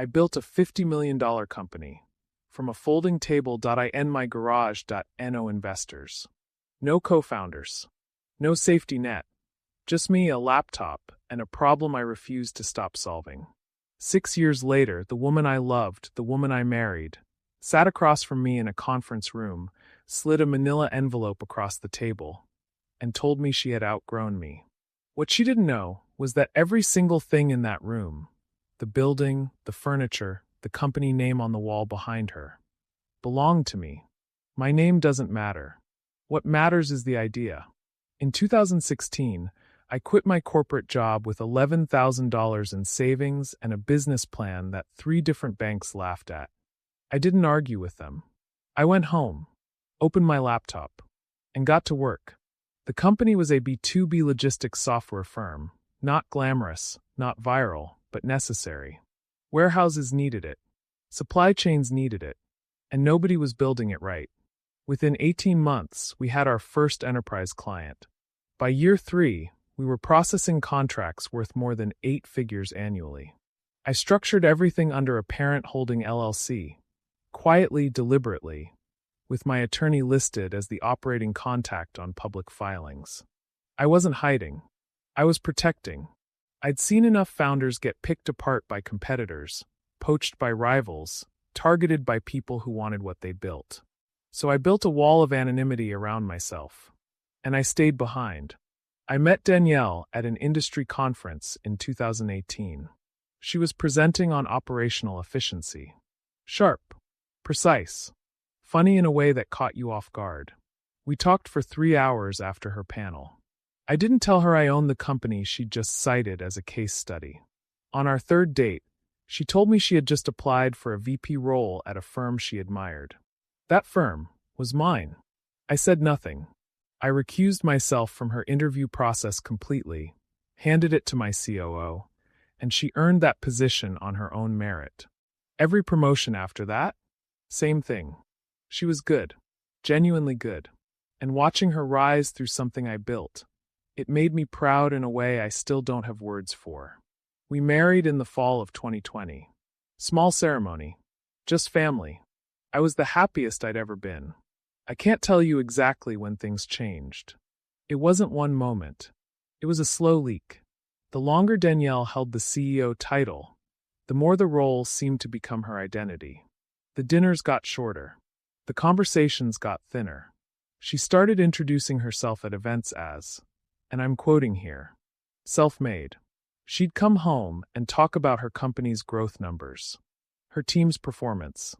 I built a $50 million company. From a folding table.in my garage.no investors. No co-founders. No safety net. Just me, a laptop, and a problem I refused to stop solving. 6 years later, the woman I loved, the woman I married, sat across from me in a conference room, slid a manila envelope across the table, and told me she had outgrown me. What she didn't know was that every single thing in that room, the building, the furniture, the company name on the wall behind her, belonged to me. My name doesn't matter. What matters is the idea. In 2016, I quit my corporate job with $11,000 in savings and a business plan that 3 different banks laughed at. I didn't argue with them. I went home, opened my laptop, and got to work. The company was a B2B logistics software firm, not glamorous, not viral, but necessary. Warehouses needed it. Supply chains needed it. And nobody was building it right. Within 18 months, we had our first enterprise client. By year 3, we were processing contracts worth more than 8 figures annually. I structured everything under a parent holding LLC, quietly, deliberately, with my attorney listed as the operating contact on public filings. I wasn't hiding. I was protecting. I'd seen enough founders get picked apart by competitors, poached by rivals, targeted by people who wanted what they built. So I built a wall of anonymity around myself. And I stayed behind. I met Danielle at an industry conference in 2018. She was presenting on operational efficiency. Sharp, precise, funny in a way that caught you off guard. We talked for 3 hours after her panel. I didn't tell her I owned the company she'd just cited as a case study. On our 3rd date, she told me she had just applied for a VP role at a firm she admired. That firm was mine. I said nothing. I recused myself from her interview process completely, handed it to my COO, and she earned that position on her own merit. Every promotion after that, same thing. She was good, genuinely good, and watching her rise through something I built, it made me proud in a way I still don't have words for. We married in the fall of 2020. Small ceremony. Just family. I was the happiest I'd ever been. I can't tell you exactly when things changed. It wasn't one moment. It was a slow leak. The longer Danielle held the CEO title, the more the role seemed to become her identity. The dinners got shorter. The conversations got thinner. She started introducing herself at events as, and I'm quoting here, self-made. She'd come home and talk about her company's growth numbers, her team's performance,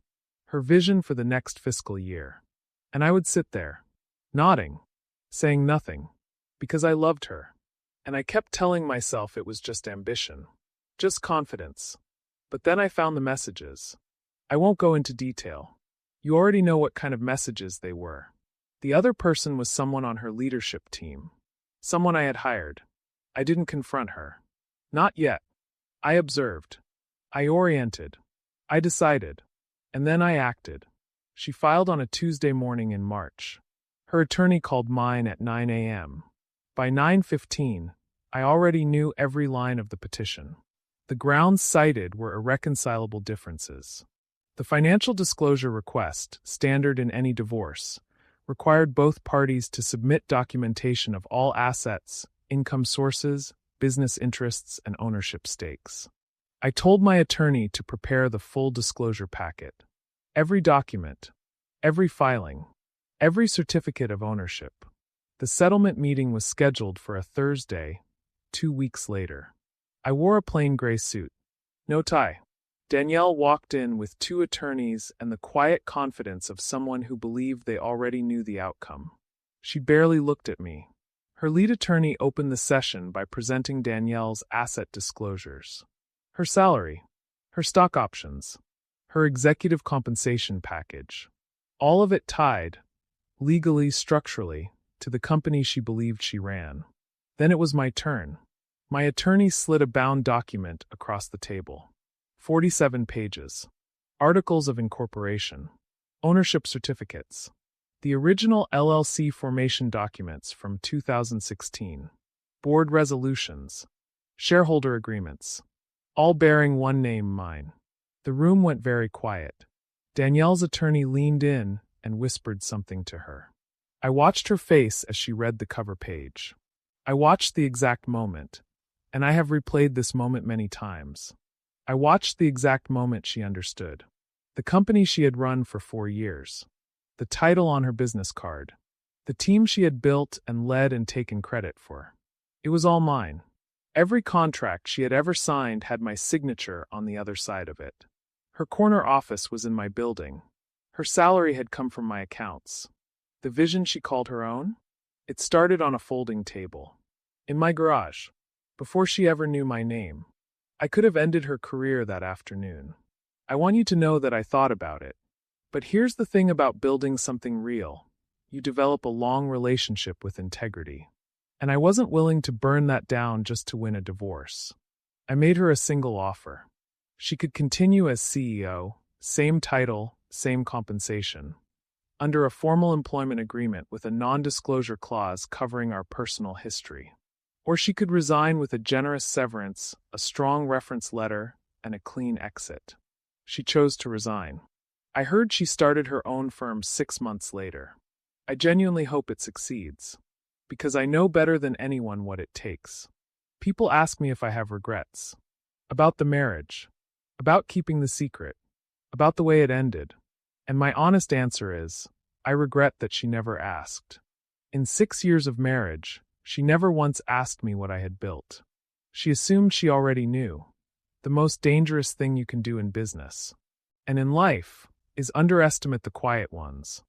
her vision for the next fiscal year. And I would sit there, nodding, saying nothing, because I loved her. And I kept telling myself it was just ambition, just confidence. But then I found the messages. I won't go into detail. You already know what kind of messages they were. The other person was someone on her leadership team, someone I had hired. I didn't confront her. Not yet. I observed. I oriented. I decided. And then I acted. She filed on a Tuesday morning in March. Her attorney called mine at 9 a.m. By 9:15, I already knew every line of the petition. The grounds cited were irreconcilable differences. The financial disclosure request, standard in any divorce, required both parties to submit documentation of all assets, income sources, business interests, and ownership stakes. I told my attorney to prepare the full disclosure packet. Every document, every filing, every certificate of ownership. The settlement meeting was scheduled for a Thursday, 2 weeks later. I wore a plain gray suit. No tie. Danielle walked in with 2 attorneys and the quiet confidence of someone who believed they already knew the outcome. She barely looked at me. Her lead attorney opened the session by presenting Danielle's asset disclosures. Her salary, her stock options, her executive compensation package. All of it tied, legally, structurally, to the company she believed she ran. Then it was my turn. My attorney slid a bound document across the table. 47 pages. Articles of incorporation. Ownership certificates. The original LLC formation documents from 2016. Board resolutions. Shareholder agreements. All bearing one name, mine. The room went very quiet. Danielle's attorney leaned in and whispered something to her. I watched her face as she read the cover page. I watched the exact moment, and I have replayed this moment many times. I watched the exact moment she understood. The company she had run for 4 years. The title on her business card. The team she had built and led and taken credit for. It was all mine. Every contract she had ever signed had my signature on the other side of it. Her corner office was in my building. Her salary had come from my accounts. The vision she called her own? It started on a folding table. In my garage. Before she ever knew my name. I could have ended her career that afternoon. I want you to know that I thought about it. But here's the thing about building something real. You develop a long relationship with integrity. And I wasn't willing to burn that down just to win a divorce. I made her a single offer. She could continue as CEO, same title, same compensation, under a formal employment agreement with a non-disclosure clause covering our personal history. Or she could resign with a generous severance, a strong reference letter, and a clean exit. She chose to resign. I heard she started her own firm 6 months later. I genuinely hope it succeeds. Because I know better than anyone what it takes. People ask me if I have regrets. About the marriage. About keeping the secret. About the way it ended. And my honest answer is, I regret that she never asked. In 6 years of marriage, she never once asked me what I had built. She assumed she already knew. The most dangerous thing you can do in business. And in life, is underestimate the quiet ones.